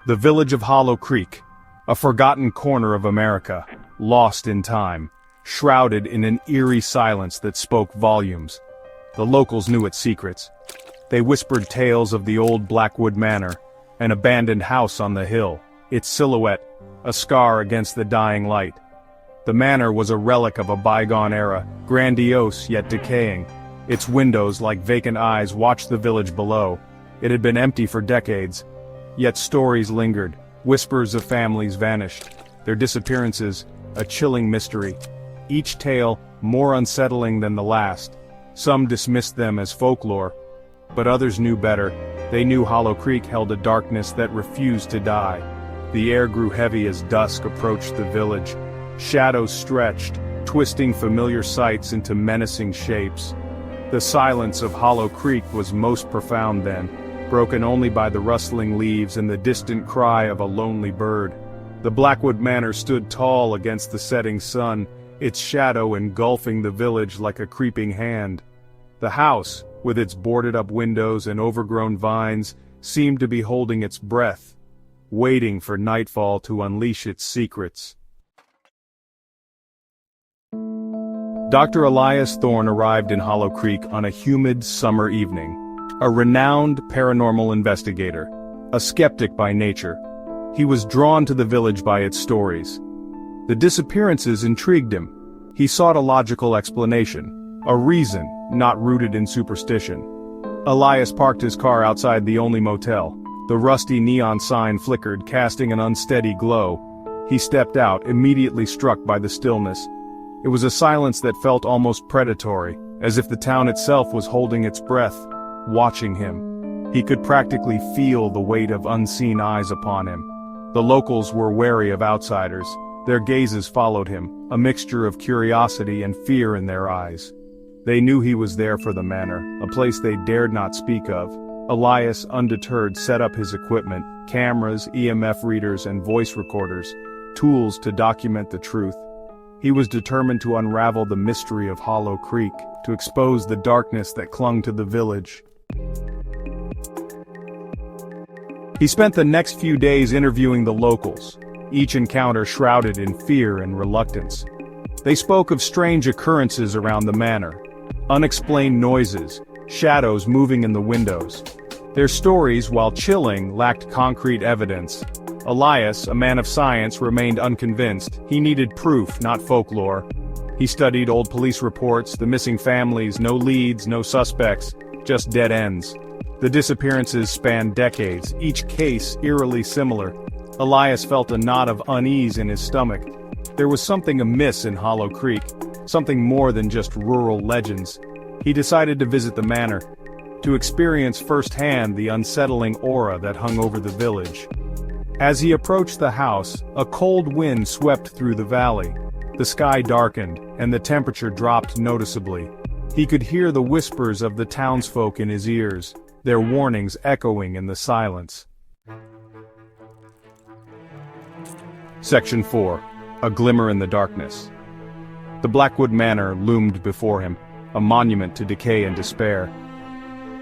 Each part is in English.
The village of Hollow Creek, a forgotten corner of America, lost in time, shrouded in an eerie silence that spoke volumes. The locals knew its secrets. They whispered tales of the old Blackwood Manor, an abandoned house on the hill, its silhouette, a scar against the dying light. The manor was a relic of a bygone era, grandiose yet decaying. Its windows, like vacant eyes, watched the village below. It had been empty for decades. Yet stories lingered, whispers of families vanished, their disappearances, a chilling mystery. Each tale more unsettling than the last. Some dismissed them as folklore, but others knew better. They knew Hollow Creek held a darkness that refused to die. The air grew heavy as dusk approached the village. Shadows stretched, twisting familiar sights into menacing shapes. The silence of Hollow Creek was most profound then, broken only by the rustling leaves and the distant cry of a lonely bird. The Blackwood Manor stood tall against the setting sun, its shadow engulfing the village like a creeping hand. The house, with its boarded-up windows and overgrown vines, seemed to be holding its breath, waiting for nightfall to unleash its secrets. Dr. Elias Thorne arrived in Hollow Creek on a humid summer evening. A renowned paranormal investigator, a skeptic by nature. He was drawn to the village by its stories. The disappearances intrigued him. He sought a logical explanation, a reason not rooted in superstition. Elias parked his car outside the only motel. The rusty neon sign flickered, casting an unsteady glow. He stepped out, immediately struck by the stillness. It was a silence that felt almost predatory, as if the town itself was holding its breath, watching him. He could practically feel the weight of unseen eyes upon him. The locals were wary of outsiders. Their gazes followed him, a mixture of curiosity and fear in their eyes. They knew he was there for the manor, a place they dared not speak of. Elias, undeterred, set up his equipment, cameras, EMF readers, and voice recorders, tools to document the truth. He was determined to unravel the mystery of Hollow Creek, to expose the darkness that clung to the village. He spent the next few days interviewing the locals, each encounter shrouded in fear and reluctance. They spoke of strange occurrences around the manor, unexplained noises, shadows moving in the windows. Their stories, while chilling, lacked concrete evidence. Elias, a man of science, remained unconvinced. He needed proof, not folklore. He studied old police reports, the missing families, no leads, no suspects, just dead ends. The disappearances spanned decades, each case eerily similar. Elias felt a knot of unease in his stomach. There was something amiss in Hollow Creek, something more than just rural legends. He decided to visit the manor, to experience firsthand the unsettling aura that hung over the village. As he approached the house, a cold wind swept through the valley. The sky darkened, and the temperature dropped noticeably. He could hear the whispers of the townsfolk in his ears, their warnings echoing in the silence. Section 4. A Glimmer in the Darkness. The Blackwood Manor loomed before him, a monument to decay and despair.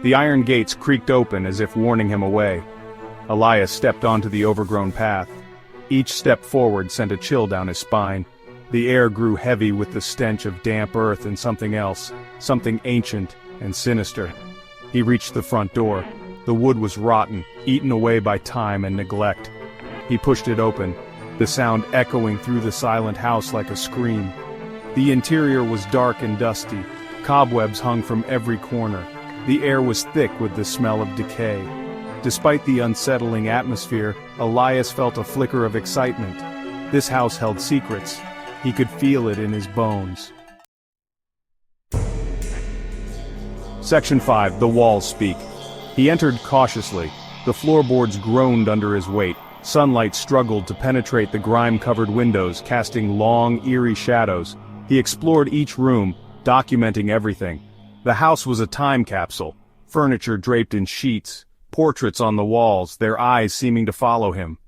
The iron gates creaked open as if warning him away. Elias stepped onto the overgrown path. Each step forward sent a chill down his spine. The air grew heavy with the stench of damp earth and something else, something ancient and sinister. He reached the front door. The wood was rotten, eaten away by time and neglect. He pushed it open, the sound echoing through the silent house like a scream. The interior was dark and dusty. Cobwebs hung from every corner. The air was thick with the smell of decay. Despite the unsettling atmosphere, Elias felt a flicker of excitement. This house held secrets. He could feel it in his bones. Section 5. The Walls Speak. He entered cautiously. The floorboards groaned under his weight. Sunlight struggled to penetrate the grime-covered windows, casting long, eerie shadows. He explored each room, documenting everything. The house was a time capsule. Furniture draped in sheets, portraits on the walls, their eyes seeming to follow him.